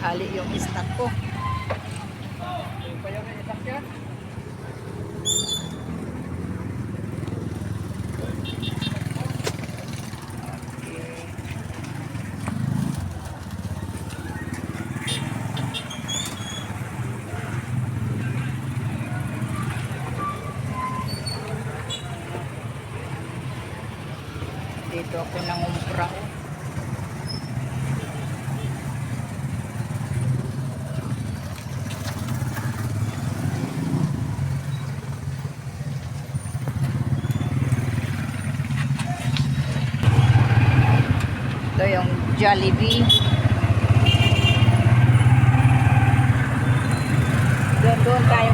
tanghali yung stock ko. Dito ako nangumpra. Ito yung Jollibee. Doon tayo.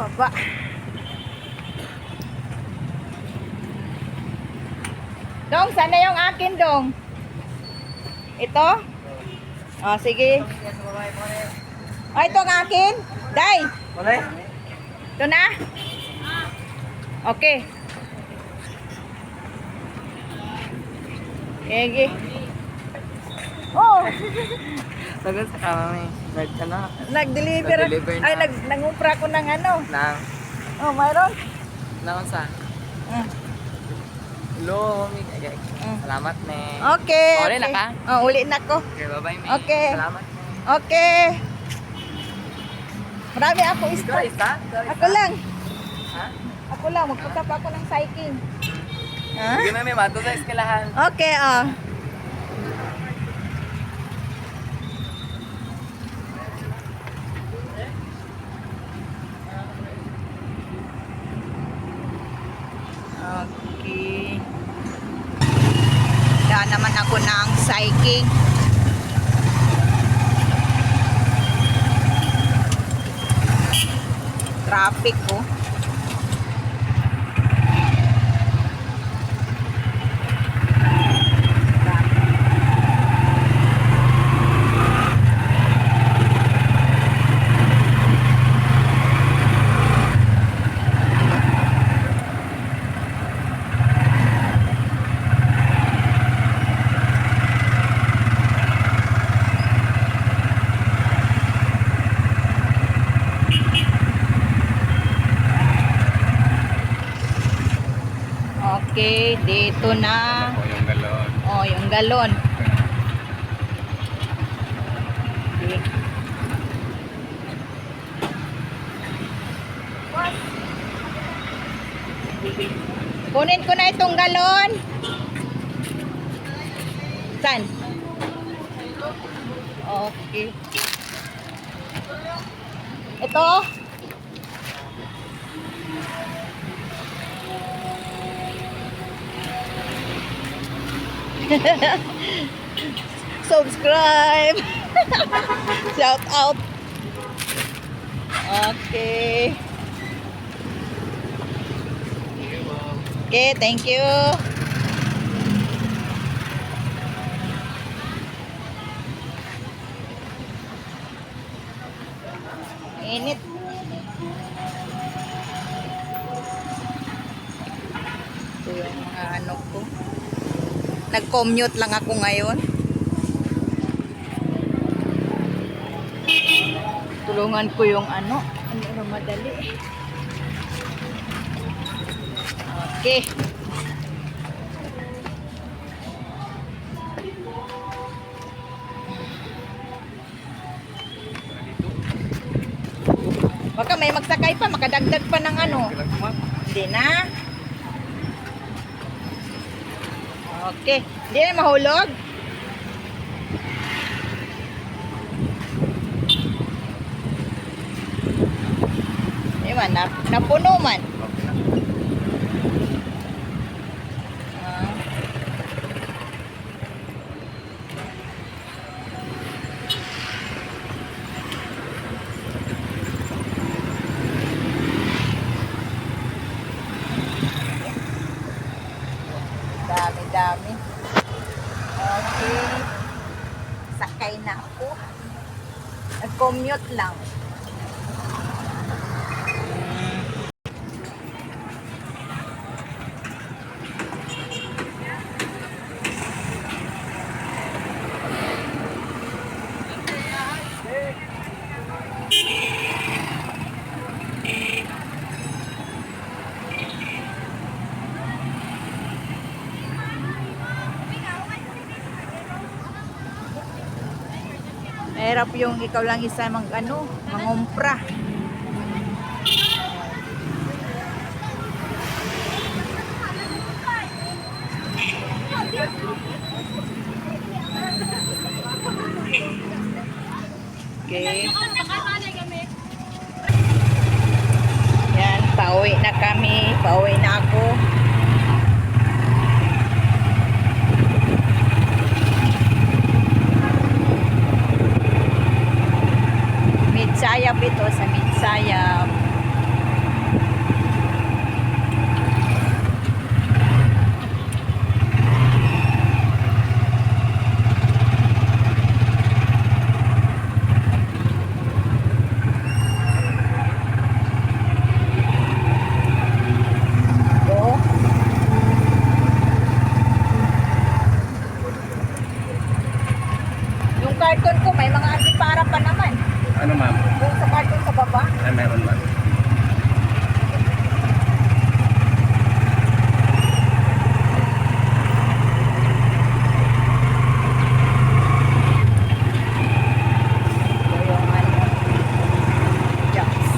Baba. Dong, sana yung akin, Dong. Ito? Oh, sige. Oh, ito ang akin. Day. Ito na? Okay. Sige. Oh. Sagot sa kami. Nag-deliver. Nag-deliver na. Ay, nangupra ko ng ano. Nang. Oh, mayroon. Nang sa. Mm. Hello, mami. Salamat, ne. Okay. Uli na ka? Oh, uli na ko. Okay, bye-bye, me. Okay. Salamat, ne. Okay. Marami ako Ikaw, stock. isa? Ako lang. Ha? Ako lang. Magpunta pa ako ng cycling. Ha? Sige, mami. Mato sa eskwelahan. Okay, oh. Okay. Daan naman ako ng cycling. Traffic ko. Okay, dito na. Ako yung galon. Oh, yung galon. Okay. Kunin ko na itong galon. Saan? Okay. Ito. Subscribe. Shout out. Okay. Okay, thank you. Init. Ito yung mga ano ko. Nag-commute lang ako ngayon. Tulungan ko yung ano. Ano na madali. Okay. Baka may magsakay pa, makadagdag pa ng ano. Hindi na. Okay. Hindi na mahulog. Ewan, napuno man. dami. Okay. Sakay na ako. Nag-commute lang. Mahirap yung ikaw lang isa mangumpra. Okay. Yan, pauwi na kami. Pauwi na ako. Midsayap ito sa Midsayap. Oh. Yung carton ko may mga antipara pa naman. Ano ma'am? Yung sa carton sa baba. Ay, meron ma'am. Ito yung jacks.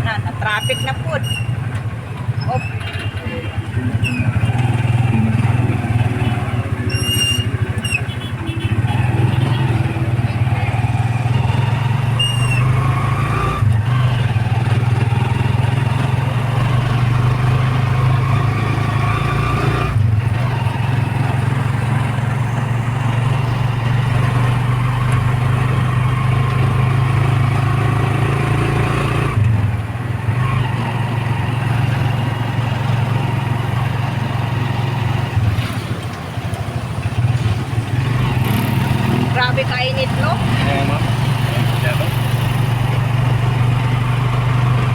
Na-traffic na po. Oh. Grabe kainit, no? Oo ma'am. Masyado.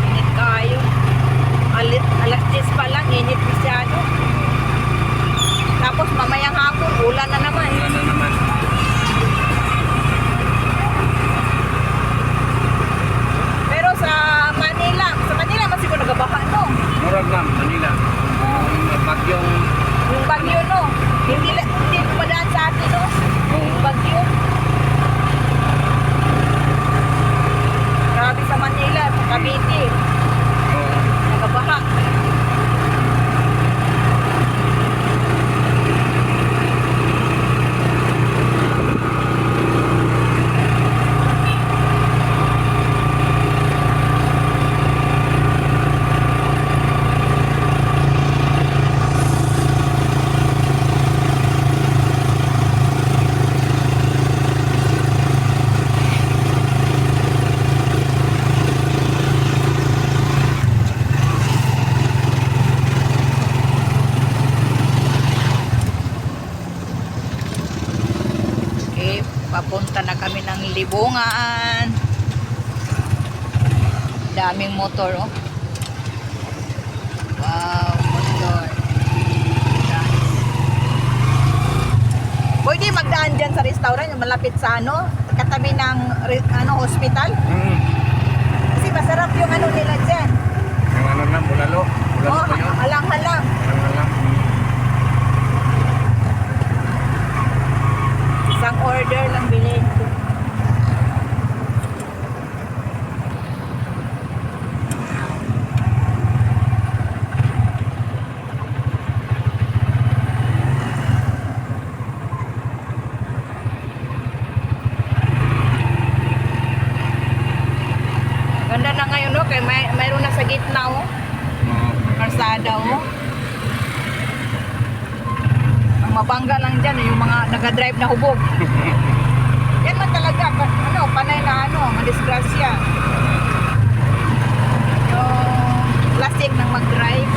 Init kayo. Alas 10 pa lang, init masyado. Tapos mamayang hapon, ulan na naman. Ano naman? Pero sa Manila mas siguro nagabaha, no? Murag ma'am, Manila. Yung bagyong... Yung bagyo, no? Hindi pumadaan sa atin, no? Yung bagyo. Grabe sa Manila, sa Cavite. Oo. Nagabaha. Okay, papunta na kami ng Libungan. Daming motor, oh. Wow, motor. Nice. Pwede magdaan dyan sa restaurant, yung malapit sa katabi ng hospital. Kasi masarap yung nila dyan. Yung ano lang, bulalo. Bulalo Oh, pa yun. halang-halang. Halang. Isang order lang bilhin ko. Ganda na ngayon, no? Kaya mayroon na sa gitna, oh. Oo. Karsada, oh. bangga lang dyan, yung mga nagadrive na hubog. Yan man talaga, panay na madisgrasya. Yung plastic ng mag-drive.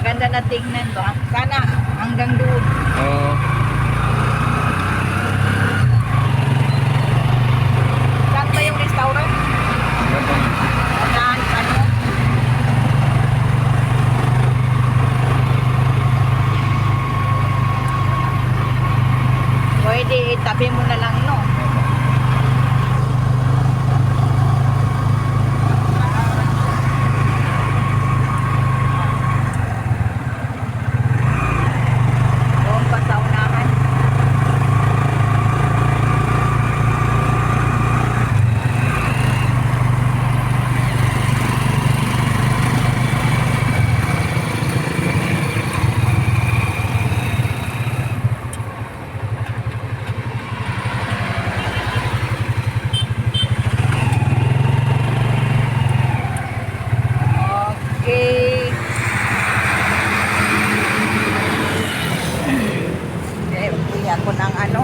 Ganda na tingnan to. Sana hanggang doon. Oo. Saan ba yung restaurant? Saan? Ano? Pwede itabi mo na lang, no? Doon pa sa unahan. Okay. Okay, uwi ako ng ano.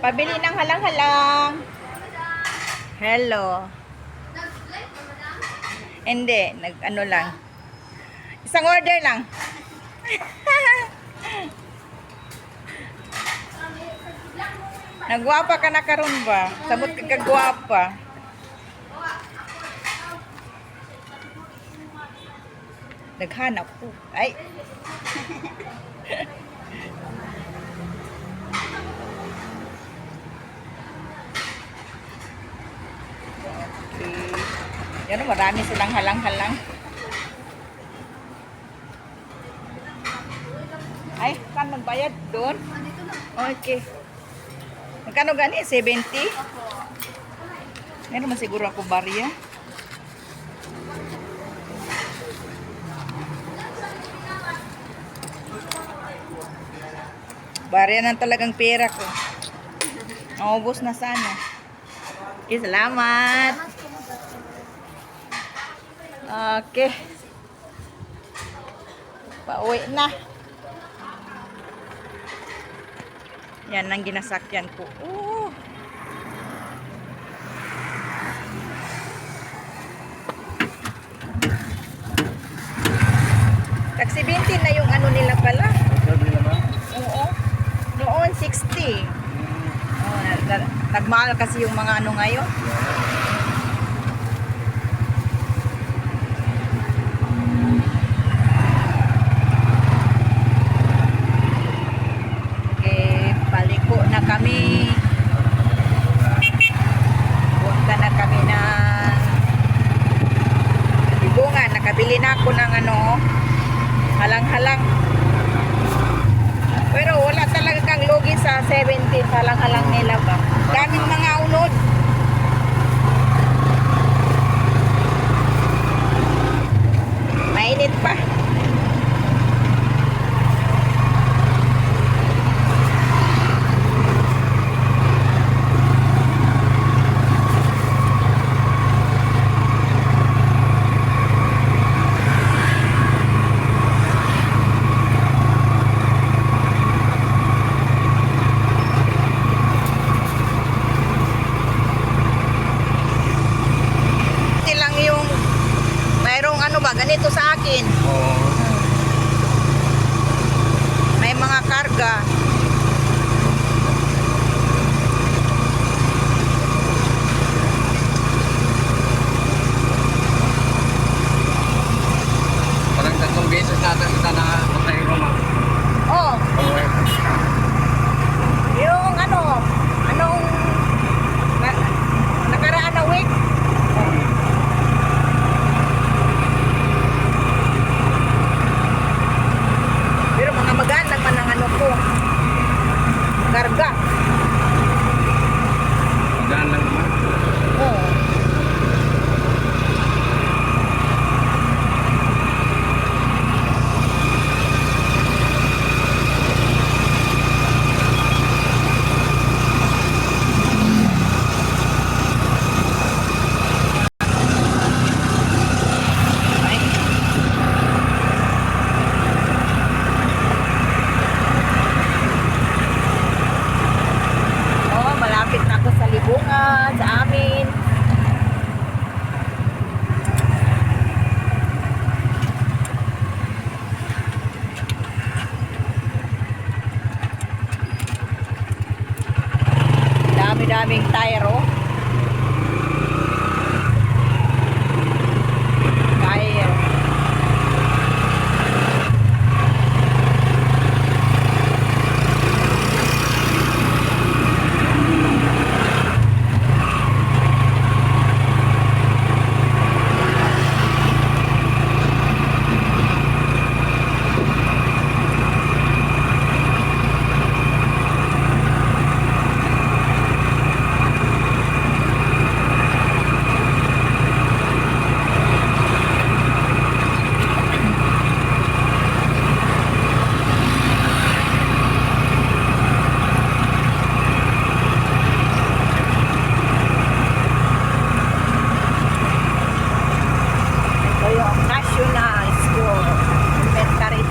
Pabili ng halang-halang. Hello. Hindi, nag-ano lang. Isang order lang. Nagwapa ka na karon ba? Sabot ka kagwapa. Naghanap po. Ay. Okay. Yan, marami silang halang-halang. Ay, saan magbayad? Doon? Okay. Magkano gani? 70? Meron man siguro ako barya. Barya ng talagang pera ko. Naubos na sana. Okay, salamat. Okay. Pauwi na. Yan ang ginasakyan ko. Taxi 20 na yung ano nila pala. Sabi naman. Oo. Noon 60. Oh, nagmahal kasi yung mga ano ngayon. Okay, paliko na kami. Punta na kami na Ibungan. Nakabili na ako ng ano, halang-halang. Pero wala talaga kang lugi sa 70 halang-halang nila ba. Daming mga unod. Mainit pa. Lang yung mayroong ano ba ganito sa akin, Oo. may mga karga. Parang 3 beses natin kita na magkahiro ma. Oh, Okay. yung anong nakaraan na week. Pero mga magaan lang man ang ano ko. Karga. Magaan lang naman. Oo. daming tire, oh. Tire. Ito yung National School. Elementary.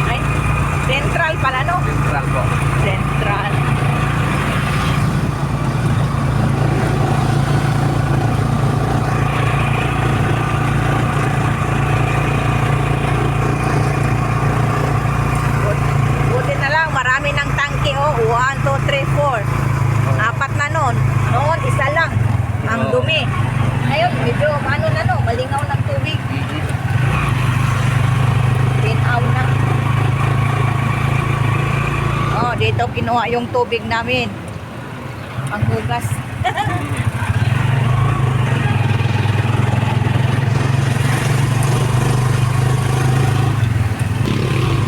Ay, Central pala, no? Central po. Central. Buti na lang, marami ng tangke, oh. 1, 2, 3, 4. Apat na nun. Noon, isa lang. Ang Oo. dumi. Ngayon, medyo ano na, no? Malingaw ng tubig. Tinaw na. Oh, dito kinuha yung tubig namin. Panghugas.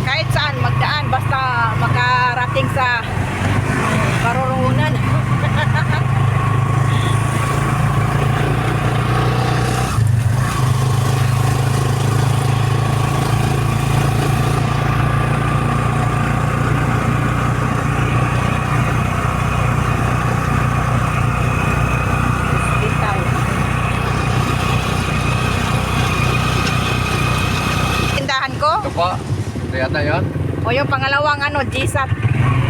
Kahit saan magdaan, basta makarating sa karoroonan. Hospital. Tindahan ko? Ito po. Ito yata yun. O yung pangalawang ano, GSAT.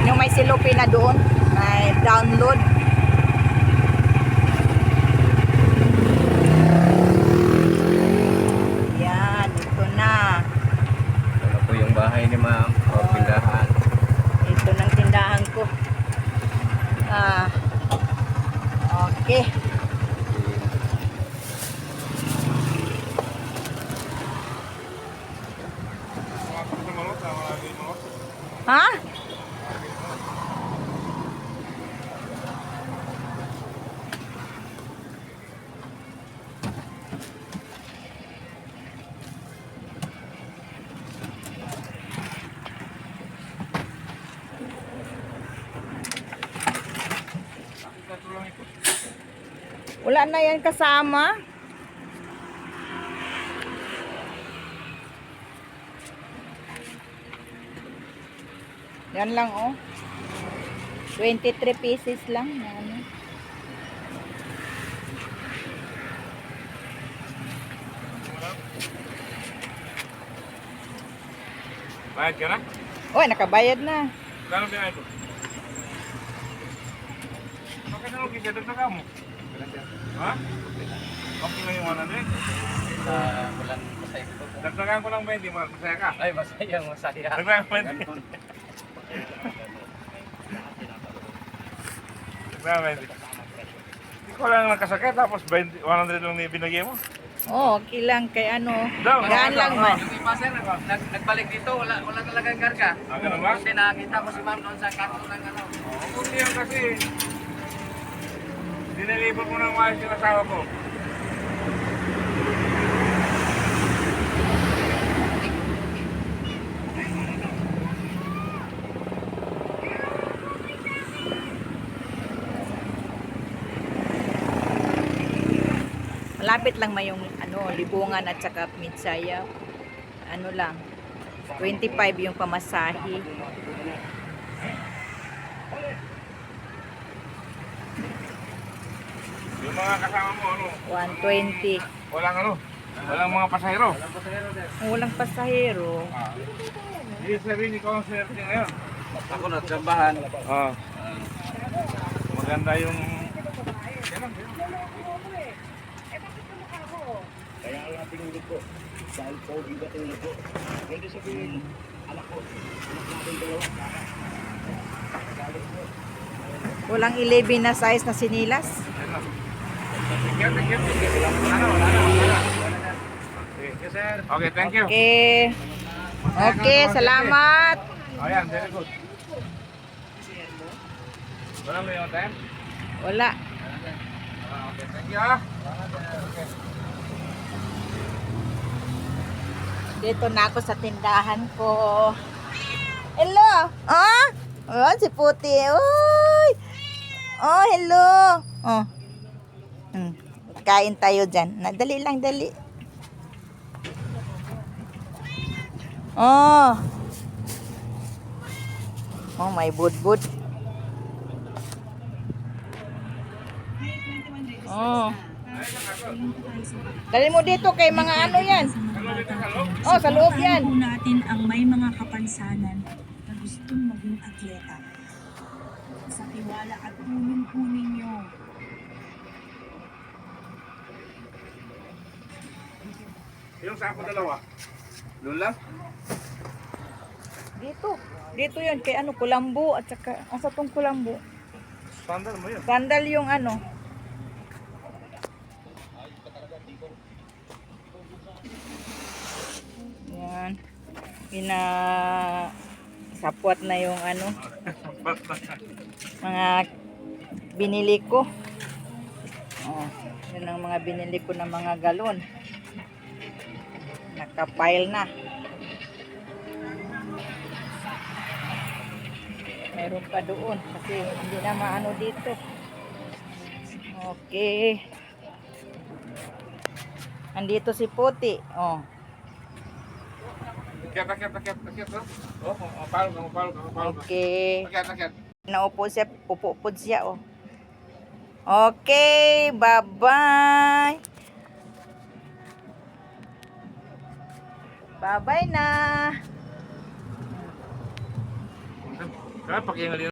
Yung may silupi na doon. May download. Yan, ito na. Ito po yung bahay ni ma'am. O pindahan. Ito ng tindahan ko. Ah. Okay. Ha? Wala na yan kasama. Yan lang, oh. 23 pieces lang. Na ano. Bayad ka na? Uy, nakabayad na. Gano'n din ito? Okay na lang, kikita mo. Ha? Okay na yung 100? Walang masaya po. Dagdagan ko lang 20, masaya ka. Ay, masaya, masaya. Dagdagan ko 20. Dagdagan 20. Hindi ko lang nakasakit, tapos 20, 100 lang binigay mo. Oh, okay lang kay ano. Daw, Gaan lang man. Yung iba sir, nagbalik dito, wala talagang karga. Ah, ganun ba? Kasi nakakita ko si ma'am doon sa kanto ng ano. Oo, kundi yan kasi. Dineliver mo ng maayos yung asawa ko. Malapit lang may yung ano, Libungan at saka Midsaya. Ano lang, 25 yung pamasahe. Yung mga kasama mo, ano? 120. Walang ano? Walang mga pasahero. Walang pasahero. Hindi sabihin ikaw ang swerte ngayon. Ako nagtrabahan. Ah. Maganda yung... Kaya ang ating lupo, dahil po bigat ang lupo, pwede sabihin, anak ko, anak natin dalawa, baka. Galit po. Walang 11 na size na sinilas. Thank you, thank you. Wala na. Thank you, sir. Okay, thank you. Okay. Okay, salamat. Ayan, very good. Wala mo yung time? Wala. Okay, thank you, ha. Dito na ako sa tindahan ko. Hello. Ah? Oh, si Puti. Uy. Oh, hello. Oh. Kain tayo dyan. Dali lang, dali. Oh. Oh, may budbud. Oh. Dali mo dito kay mga ano yan. Oh, sa loob yan. Po natin ang may mga kapansanan na gustong maging atleta. Sa tiwala at tulong po ninyo. Yung sako dalawa. Doon lang? Dito. Dito yan kay ano, kulambo at saka asa tong kulambo. Standard mo yun. Sandal yung ano. Yan. Sapwat na yung ano, mga binili ko. Oh, yun ang mga binili ko ng mga galon. Nakapile na. Meron pa doon kasi hindi na maano dito. Okay. Andito si Puti. Oh. Akyat, ha? Oh, mapalo ka. Okay. Akyat. Naupo siya, upupod siya, oh. Okay, bye-bye. Bye-bye na. Kaya pakingalin